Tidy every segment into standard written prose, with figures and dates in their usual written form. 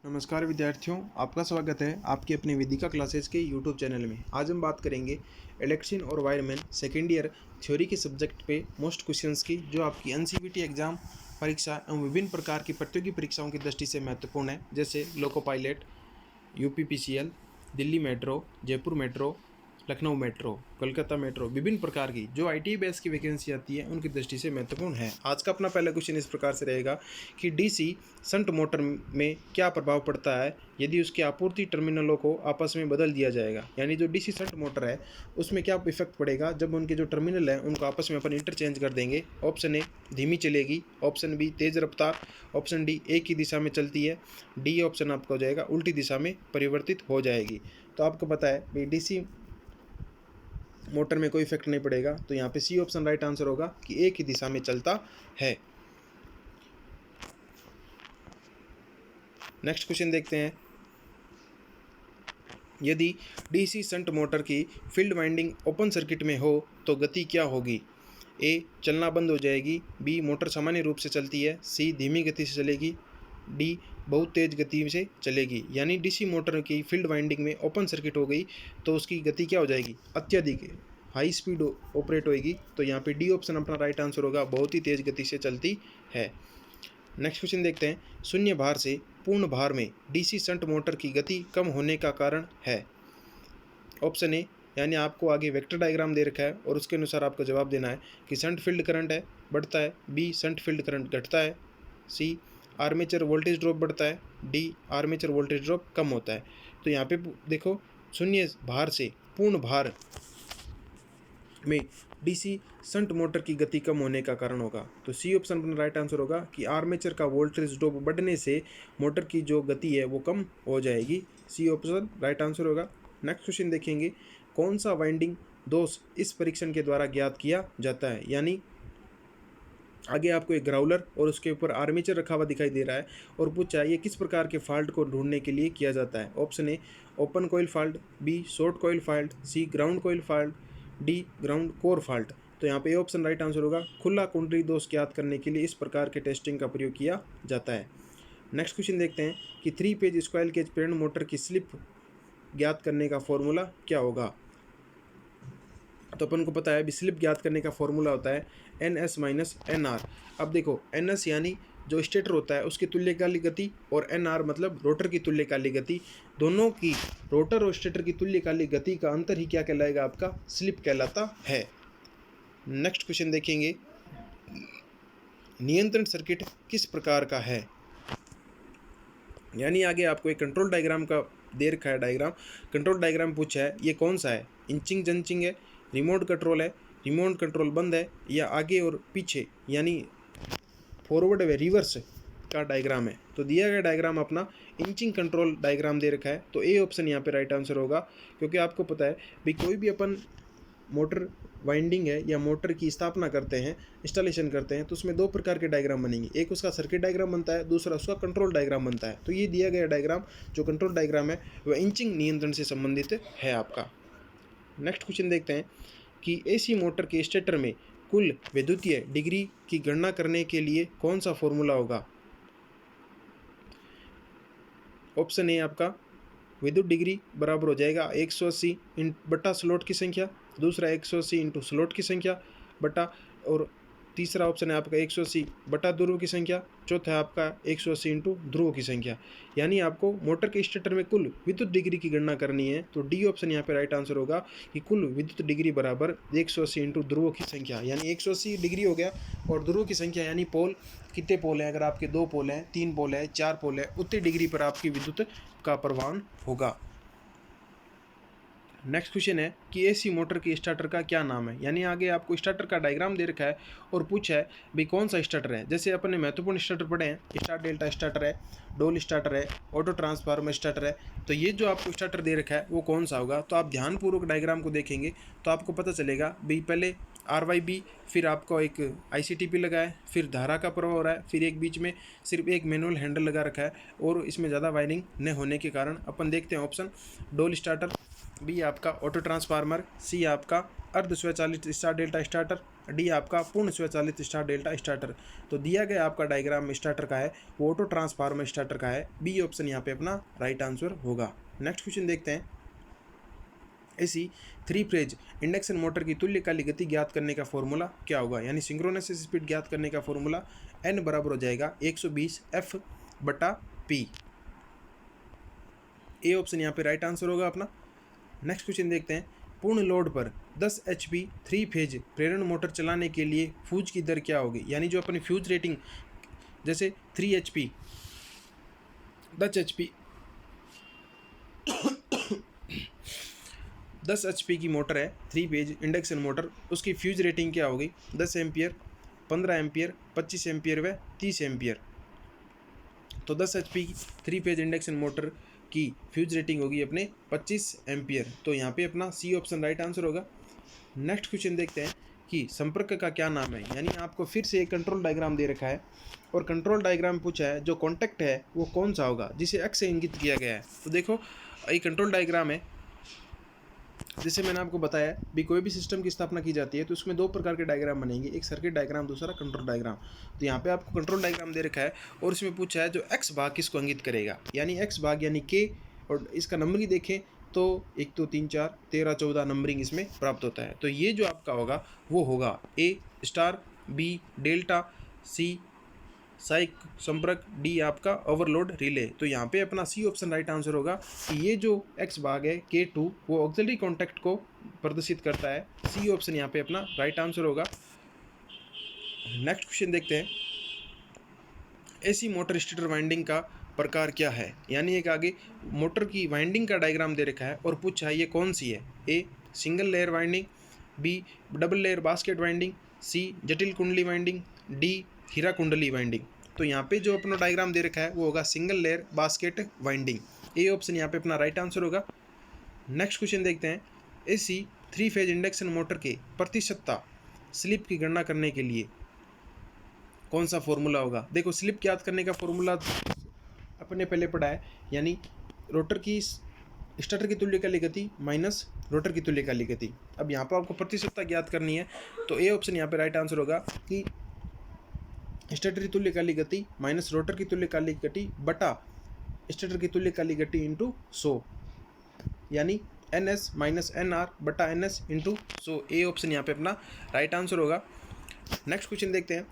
नमस्कार विद्यार्थियों, आपका स्वागत है आपके अपने वेदिका क्लासेस के यूट्यूब चैनल में। आज हम बात करेंगे इलेक्ट्रिशियन और वायरमैन सेकेंड ईयर थ्योरी के सब्जेक्ट पे मोस्ट क्वेश्चंस की, जो आपकी एनसीवीटी एग्जाम परीक्षा एवं विभिन्न प्रकार की प्रतियोगी परीक्षाओं की दृष्टि से महत्वपूर्ण है, जैसे loco pilot, UPPCL, Delhi metro, Jaipur metro, Lucknow metro, Kolkata metro, विभिन्न प्रकार की जो आईटी बेस की वैकेंसी आती है उनकी दृष्टि से महत्वपूर्ण है। आज का अपना पहला क्वेश्चन इस प्रकार से रहेगा कि डीसी शंट मोटर में क्या प्रभाव पड़ता है यदि उसके आपूर्ति टर्मिनलों को आपस में बदल दिया जाएगा। यानी जो डीसी शंट मोटर है उसमें क्या इफेक्ट पड़ेगा जब उनके जो टर्मिनल है उनको आपस में अपन इंटरचेंज कर देंगे। ऑप्शन ए धीमी चलेगी, ऑप्शन बी तेज रफ्तार, ऑप्शन डी एक ही दिशा में चलती है, डी ऑप्शन आपका हो जाएगा उल्टी दिशा में परिवर्तित हो जाएगी। तो आपको पता है भाई डीसी मोटर में कोई इफेक्ट नहीं पड़ेगा, तो यहाँ पे सी ऑप्शन राइट आंसर होगा कि एक ही दिशा में चलता है। नेक्स्ट क्वेश्चन देखते हैं, यदि डीसी शंट मोटर की फील्ड वाइंडिंग ओपन सर्किट में हो तो गति क्या होगी। ए चलना बंद हो जाएगी, बी मोटर सामान्य रूप से चलती है, सी धीमी गति से चलेगी, डी बहुत तेज गति से चलेगी। यानी डीसी मोटर की फील्ड वाइंडिंग में ओपन सर्किट हो गई तो उसकी गति क्या हो जाएगी, अत्यधिक हाई स्पीड ऑपरेट होएगी। तो यहाँ पे डी ऑप्शन अपना राइट आंसर होगा, बहुत ही तेज गति से चलती है। नेक्स्ट क्वेश्चन देखते हैं, शून्य भार से पूर्ण भार में डीसी शंट मोटर की गति कम होने का कारण है। ऑप्शन ए, यानी आपको आगे वेक्टर डायग्राम दे रखा है और उसके अनुसार आपको जवाब देना है कि शंट फील्ड करंट है बढ़ता है, बी शंट फील्ड करंट घटता है, सी आर्मेचर वोल्टेज ड्रॉप बढ़ता है, डी आर्मेचर वोल्टेज ड्रॉप कम होता है। तो यहाँ पे देखो, शून्य भार से पूर्ण भार में डीसी शंट मोटर की गति कम होने का कारण होगा। तो सी ऑप्शन अपना राइट आंसर होगा कि आर्मेचर का वोल्टेज ड्रॉप बढ़ने से मोटर की जो गति है वो कम हो जाएगी। सी ऑप्शन राइट आंसर होगा। नेक्स्ट क्वेश्चन देखेंगे, कौन सा वाइंडिंग दोष इस परीक्षण के द्वारा ज्ञात किया जाता है। यानी आगे आपको एक ग्राउलर और उसके ऊपर आर्मेचर रखा हुआ दिखाई दे रहा है और पूछा है ये किस प्रकार के फॉल्ट को ढूंढने के लिए किया जाता है। Option A open coil fault, B short coil fault, C ground coil fault, D ground core fault. तो यहाँ पे ऑप्शन राइट आंसर होगा, खुला कुंडली दोष ज्ञात करने के लिए इस प्रकार के टेस्टिंग का प्रयोग किया जाता है। नेक्स्ट क्वेश्चन देखते हैं कि 3 पेज स्क्वायर केज प्रेरण मोटर की स्लिप ज्ञात करने का फॉर्मूला क्या होगा। तो अपन को पता है अभी स्लिप ज्ञात करने का फॉर्मूला होता है NS माइनस NR। अब देखो NS यानी जो स्टेटर होता है उसकी तुल्यकालिक गति और NR मतलब रोटर की तुल्यकालिक गति, दोनों की रोटर और स्टेटर की तुल्यकालिक गति का अंतर ही क्या कहलाएगा, आपका स्लिप कहलाता है। नेक्स्ट क्वेश्चन देखेंगे, नियंत्रण सर्किट किस प्रकार का है। यानी आगे आपको एक कंट्रोल डायग्राम का दे रखा है डायग्राम, कंट्रोल डायग्राम पूछा है ये कौन सा है, इंचिंग जंचिंग है, रिमोट कंट्रोल है, रिमोट कंट्रोल बंद है, या आगे और पीछे यानी फॉरवर्ड व रिवर्स का डायग्राम है। तो दिया गया डायग्राम अपना इंचिंग कंट्रोल डायग्राम दे रखा है, तो ए ऑप्शन यहाँ पे राइट आंसर होगा। क्योंकि आपको पता है भाई कोई भी अपन मोटर वाइंडिंग है या मोटर की स्थापना करते हैं, इंस्टॉलेशन करते हैं, तो उसमें 2 प्रकार के डायग्राम बनेंगे, एक उसका सर्किट डायग्राम बनता है, दूसरा उसका कंट्रोल डायग्राम बनता है। तो ये दिया गया डायग्राम जो कंट्रोल डायग्राम है वह इंचिंग नियंत्रण से संबंधित है आपका। नेक्स्ट क्वेश्चन देखते हैं कि एसी मोटर के स्टेटर में कुल विद्युतीय डिग्री की गणना करने के लिए कौन सा फॉर्मूला होगा। ऑप्शन ए आपका विद्युत डिग्री बराबर हो जाएगा 180 बटा स्लॉट की संख्या, दूसरा 180 इंटू स्लॉट की संख्या बटा, और तीसरा ऑप्शन है आपका 180 बटा ध्रुव की संख्या, चौथा है आपका 180 इंटू ध्रुव की संख्या। यानी आपको मोटर के स्टेटर में कुल विद्युत डिग्री की गणना करनी है, तो डी ऑप्शन यहाँ पे राइट आंसर होगा कि कुल विद्युत डिग्री बराबर 180 इंटू ध्रुव की संख्या। यानी 180 डिग्री हो गया और ध्रुव की संख्या यानी पोल कितने पोल हैं, अगर आपके 2 पोल हैं, 3 पोल है, 4 पोल है, उतनी डिग्री पर आपकी विद्युत का प्रवाहन होगा। नेक्स्ट क्वेश्चन है कि एसी मोटर की स्टार्टर का क्या नाम है। यानी आगे आपको स्टार्टर का डायग्राम दे रखा है और पूछा है भाई कौन सा स्टार्टर है। जैसे अपन ने महत्वपूर्ण स्टार्टर पढ़े हैं, स्टार डेल्टा स्टार्टर है, डोल स्टार्टर है, ऑटो ट्रांसफार्मर स्टार्टर है। तो ये जो आपको स्टार्टर दे रखा है वो कौन सा होगा। तो आप ध्यानपूर्वक डायग्राम को देखेंगे तो आपको पता चलेगा भाई पहले RYB, फिर आपको एक ICTP लगा है, फिर धारा का प्रवाह हो रहा है, फिर एक बीच में सिर्फ एक मैनुअल हैंडल लगा रखा है और इसमें ज़्यादा वायरिंग न होने के कारण अपन देखते हैं ऑप्शन डोल स्टार्टर, बी आपका ऑटो ट्रांसफार्मर, सी आपका अर्ध स्वचालित स्टार डेल्टा स्टार्टर, डी आपका पूर्ण स्वचालित स्टार डेल्टा स्टार्टर। तो दिया गया आपका डायग्राम स्टार्टर का है वो ऑटो ट्रांसफार्मर स्टार्टर का है, बी ऑप्शन यहाँ पे अपना राइट आंसर होगा। नेक्स्ट क्वेश्चन देखते हैं। ऐसी 3 फेज इंडक्शन मोटर की तुल्यकालिक गति ज्ञात करने का फॉर्मूला क्या होगा, यानी सिंक्रोनस स्पीड ज्ञात करने का फॉर्मूला n बराबर हो जाएगा 120 F/P। ए ऑप्शन यहाँ पे राइट आंसर होगा अपना। नेक्स्ट क्वेश्चन देखते हैं। पूर्ण लोड पर 10 HP 3 फेज प्रेरण मोटर चलाने के लिए फ्यूज की दर क्या होगी, यानी जो अपनी फ्यूज रेटिंग जैसे 3 HP 10 HP 10 HP की मोटर है 3 फेज इंडक्शन मोटर, उसकी फ्यूज रेटिंग क्या होगी 10 एम्पियर, 15 एम्पियर, 25 एम्पियर व 30 एम्पियर। तो 10 HP की 3 फेज इंडक्शन मोटर की फ्यूज रेटिंग होगी अपने 25 एम्पियर। तो यहाँ पे अपना सी ऑप्शन राइट आंसर होगा। नेक्स्ट क्वेश्चन देखते हैं कि संपर्क का क्या नाम है, यानी आपको फिर से एक कंट्रोल डायग्राम दे रखा है और कंट्रोल डायग्राम पूछा है जो कॉन्टैक्ट है वो कौन सा होगा जिसे एक्स से इंगित किया गया है। तो देखो एक कंट्रोल डायग्राम है, जैसे मैंने आपको बताया भी कोई भी सिस्टम की स्थापना की जाती है तो उसमें 2 प्रकार के डायग्राम बनेंगे, एक सर्किट डायग्राम, दूसरा कंट्रोल डायग्राम। तो यहाँ पे आपको कंट्रोल डायग्राम दे रखा है और इसमें पूछा है जो एक्स भाग किसको इंगित करेगा, यानी एक्स भाग यानी के, और इसका नंबरिंग देखें तो 1 2 3 4 13 14 नंबरिंग इसमें प्राप्त होता है। तो ये जो आपका होगा वो होगा ए स्टार, बी डेल्टा, सी साइक संपर्क, डी आपका ओवरलोड रिले। तो यहाँ पे अपना सी ऑप्शन राइट आंसर होगा कि ये जो एक्स भाग है K2 वो ऑक्सिलरी कॉन्टैक्ट को प्रदर्शित करता है। सी ऑप्शन यहाँ पे अपना राइट आंसर होगा। नेक्स्ट क्वेश्चन देखते हैं। एसी मोटर स्टेटर वाइंडिंग का प्रकार क्या है, यानी एक आगे मोटर की वाइंडिंग का डायग्राम दे रखा है और पूछा है ये कौन सी है। A single layer winding, B double layer basket winding, C जटिल कुंडली वाइंडिंग, डी हीरा कुंडली वाइंडिंग। तो यहाँ पे जो अपना डायग्राम दे रखा है वो होगा single layer basket winding. A option यहाँ पे अपना राइट आंसर होगा। नेक्स्ट क्वेश्चन देखते हैं। एसी 3 फेज इंडक्शन मोटर के प्रतिशतता स्लिप की गणना करने के लिए कौन सा फॉर्मूला होगा। देखो स्लिप ज्ञात करने का फॉर्मूला अपने पहले पढ़ा है, यानी रोटर की स्टार्टर की तुल्यकालिक गति माइनस रोटर की तुल्यकालिक गति। अब यहाँ पर आपको प्रतिशतता ज्ञात करनी है तो ए ऑप्शन यहाँ पे राइट आंसर होगा कि स्टार्टर की तुल्यकालिक गति माइनस रोटर की तुल्यकालिक गति बटा स्टार्टर की तुल्यकालिक गति इंटू 100, यानी NS माइनस NR बटा NS इंटू 100। ए ऑप्शन यहाँ पे अपना राइट आंसर होगा। नेक्स्ट क्वेश्चन देखते हैं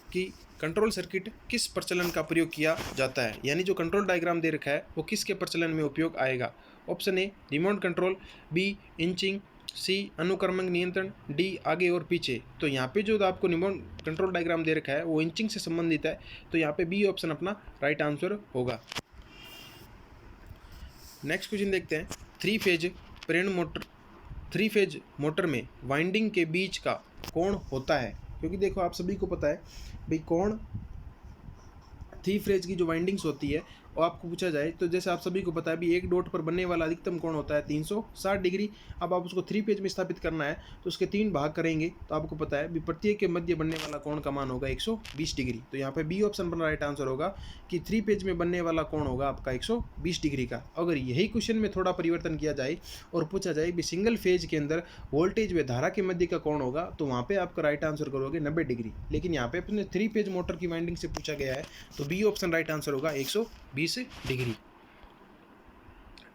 कि कंट्रोल सर्किट किस प्रचलन का प्रयोग किया जाता है, यानी जो कंट्रोल डायग्राम दे रखा है वो किसके प्रचलन में उपयोग आएगा। Option A remote control, B inching, C अनुक्रमण नियंत्रण, डी आगे और पीछे। तो यहाँ पे जो आपको रिमोट कंट्रोल डायग्राम दे रखा है वो इंचिंग से संबंधित है, तो यहाँ पे बी ऑप्शन अपना राइट आंसर होगा। नेक्स्ट क्वेश्चन देखते हैं। 3 फेज प्रेरण मोटर 3 फेज मोटर में वाइंडिंग के बीच का कोण होता है, क्योंकि देखो आप सभी को पता है भाई कोण 3 फेज की जो वाइंडिंग्स होती है और आपको पूछा जाए तो जैसे आप सभी को पता है भी एक डॉट पर बनने वाला अधिकतम कोण होता है 360 डिग्री। अब आप उसको 3 फेज में स्थापित करना है तो उसके 3 भाग करेंगे तो आपको पता है भी प्रत्येक के मध्य बनने वाला कोण का मान होगा 120 डिग्री। तो यहाँ पे बी ऑप्शन पर राइट आंसर होगा कि 3 फेज में बनने वाला कोण होगा आपका 120 डिग्री का। अगर यही क्वेश्चन में थोड़ा परिवर्तन किया जाए और पूछा जाए भी सिंगल फेज के अंदर वोल्टेज व धारा के मध्य का कोण होगा तो वहाँ पे आपका राइट आंसर करोगे 90 डिग्री। लेकिन यहाँ पे अपने 3 फेज मोटर की वाइंडिंग से पूछा गया है तो बी ऑप्शन राइट आंसर होगा 120 डिग्री।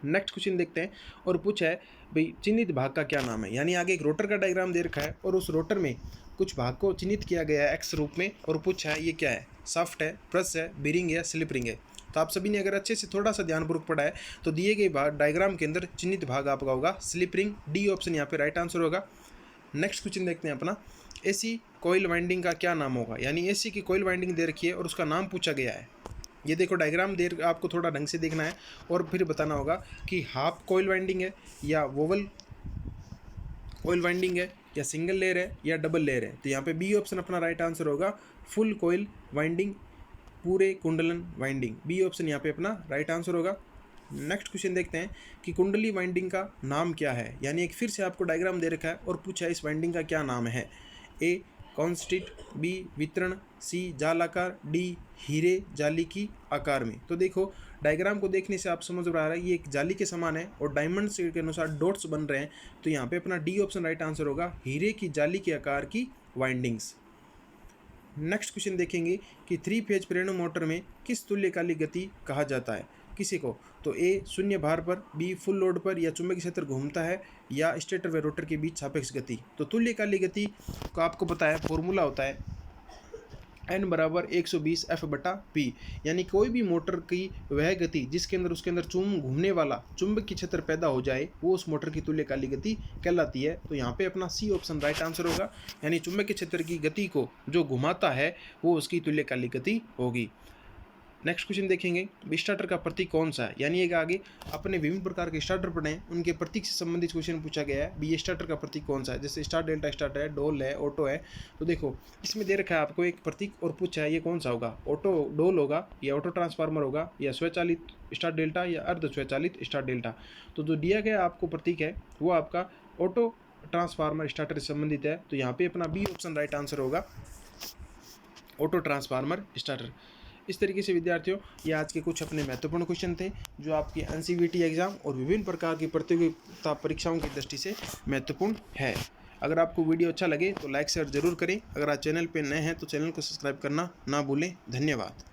नेक्स्ट क्वेश्चन देखते हैं और पूछा है भाई चिन्हित भाग का क्या नाम है, यानी आगे एक रोटर का डायग्राम दे रखा है और उस रोटर में कुछ भाग को चिन्हित किया गया है एक्स रूप में और पूछा है ये क्या है, शाफ्ट है, प्रेस है, बीरिंग है, स्लिप रिंग है। तो आप सभी ने अगर अच्छे से थोड़ा सा ध्यानपूर्वक पढ़ा है तो दिए गए भाग डायग्राम के अंदर चिन्हित भाग आपका होगा स्लिप रिंग। डी ऑप्शन यहाँ पे राइट आंसर होगा। नेक्स्ट क्वेश्चन देखते हैं अपना। एसी कॉइल वाइंडिंग का क्या नाम होगा, यानी एसी की कॉइल वाइंडिंग दे रखी है और उसका नाम पूछा गया है। ये देखो डायग्राम दे आपको थोड़ा ढंग से देखना है और फिर बताना होगा कि हाफ कॉइल वाइंडिंग है या वोवल कॉइल वाइंडिंग है या सिंगल लेयर है या डबल लेयर है। तो यहाँ पे बी ऑप्शन अपना राइट आंसर होगा फुल कॉइल वाइंडिंग, पूरे कुंडलन वाइंडिंग। बी ऑप्शन यहाँ पे अपना राइट आंसर होगा। नेक्स्ट क्वेश्चन देखते हैं कि कुंडली वाइंडिंग का नाम क्या है, यानी एक फिर से आपको डायग्राम दे रखा है और पूछा है इस वाइंडिंग का क्या नाम है। ए कॉन्स्टिट, बी वितरण, सी जाल आकार, डी हीरे जाली की आकार में। तो देखो डायग्राम को देखने से आप समझ रहा है ये एक जाली के समान है और डायमंड शेड के अनुसार डॉट्स बन रहे हैं, तो यहाँ पे अपना डी ऑप्शन राइट आंसर होगा, हीरे की जाली के आकार की वाइंडिंग्स। नेक्स्ट क्वेश्चन देखेंगे कि 3 फेज प्रेरणु मोटर में किस तुल्यकालिक गति कहा जाता है किसी को। तो ए शून्य भार पर, बी फुल लोड पर, या चुंबकीय क्षेत्र घूमता है, या स्टेटर व रोटर के बीच सापेक्ष गति। तो तुल्यकालिक गति को आपको पता है फॉर्मूला होता है n बराबर 120 F/P, यानी कोई भी मोटर की वह गति जिसके अंदर उसके अंदर घूमने वाला चुंबकीय क्षेत्र पैदा हो जाए वो उस मोटर की तुल्यकालिक गति कहलाती है। तो यहाँ पे अपना सी ऑप्शन राइट आंसर होगा, यानी चुंबकीय क्षेत्र की गति को जो घुमाता है वो उसकी तुल्यकालिक गति होगी। नेक्स्ट क्वेश्चन देखेंगे स्टार्टर का प्रतीक कौन सा है, यानी एक आगे अपने विभिन्न प्रकार के स्टार्टर पढ़े उनके प्रतीक से संबंधित क्वेश्चन पूछा गया है। बी स्टार्टर का प्रतीक कौन सा है, जैसे स्टार डेल्टा स्टार्टर है, डोल है, ऑटो है। तो देखो इसमें दे रखा है आपको एक प्रतीक और पूछा है ये कौन सा होगा, ऑटो डोल होगा, या ऑटो ट्रांसफार्मर होगा, या स्वचालित स्टार डेल्टा, या अर्ध स्वचालित स्टार डेल्टा। तो जो दिया गया आपको प्रतीक है वो आपका ऑटो ट्रांसफार्मर स्टार्टर से संबंधित है। तो यहाँ पे अपना बी ऑप्शन राइट आंसर होगा, ऑटो ट्रांसफार्मर स्टार्टर। इस तरीके से विद्यार्थियों ये आज के कुछ अपने महत्वपूर्ण क्वेश्चन थे जो आपके एनसीवीटी एग्जाम और विभिन्न प्रकार की प्रतियोगिता परीक्षाओं की दृष्टि से महत्वपूर्ण है। अगर आपको वीडियो अच्छा लगे तो लाइक शेयर जरूर करें। अगर आप चैनल पर नए हैं तो चैनल को सब्सक्राइब करना ना भूलें। धन्यवाद।